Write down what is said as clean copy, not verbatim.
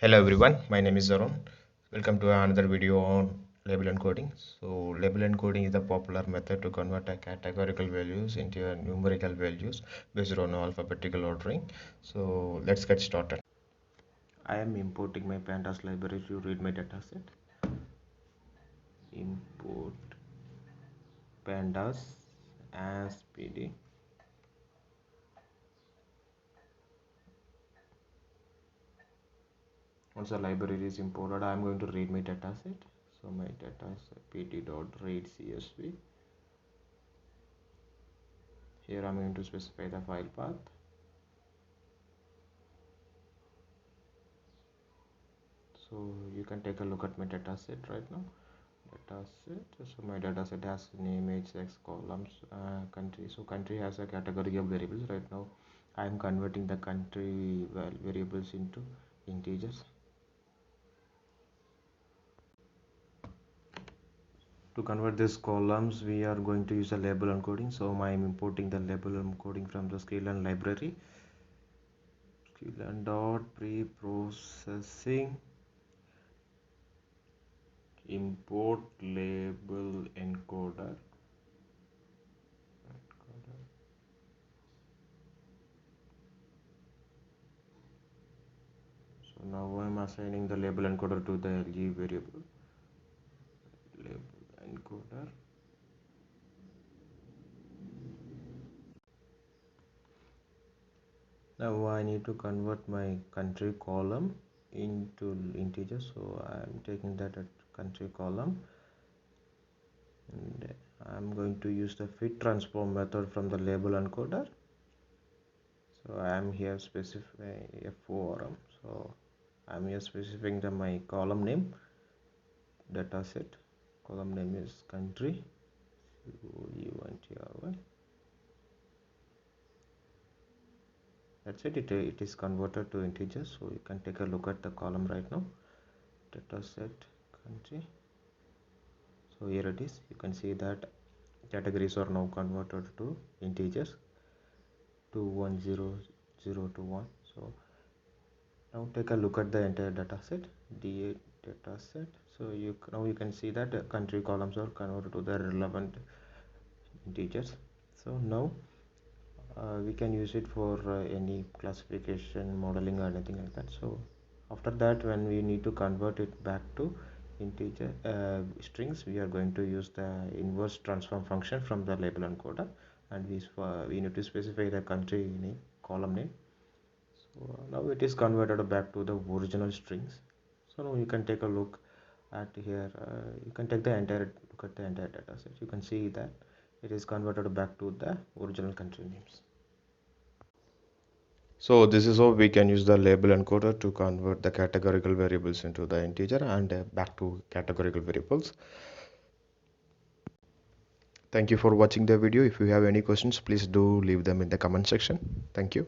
Hello everyone, my name is Arun. Welcome to another video on label encoding. So label encoding is a popular method to convert a categorical values into a numerical values based on alphabetical ordering. So let's get started. I am importing my pandas library to read my dataset. Import pandas as pd. Once the library is imported, I am going to read my dataset. So my dataset pd.read csv. Here I am going to specify the file path. So you can take a look at my dataset right now. So my dataset has name, age, sex, columns, country. So country has a category of variables. Right now I am converting the country variables into integers. To convert these columns, we are going to use a label encoding. So I am importing the label encoding from the Sklearn library. Sklearn.preprocessing import label encoder. So now I am assigning the label encoder to the LG variable. Label encoder. Now I need to convert my country column into integers. So I am taking that at country column, and I am going to use the fit transform method from the label encoder. So I am here specifying form. So I am here specifying my column name, dataset. Column name is country. COUNTRY. That's it. It is converted to integers. So you can take a look at the column right now. Dataset country. So here it is. You can see that categories are now converted to integers 210021. So now take a look at the entire dataset, D8 dataset. So now you can see that country columns are converted to the relevant integers. So now we can use it for any classification, modeling, or anything like that. So after that, when we need to convert it back to integer strings, we are going to use the inverse transform function from the label encoder, and we need to specify the country name, column name. So now it is converted back to the original strings. So now you can take a look at here. You can take the entire look at the entire data set. You can see that it is converted back to the original country names. So this is how we can use the label encoder to convert the categorical variables into the integer and back to categorical variables. Thank you for watching the video. If you have any questions, please do leave them in the comment section. Thank you.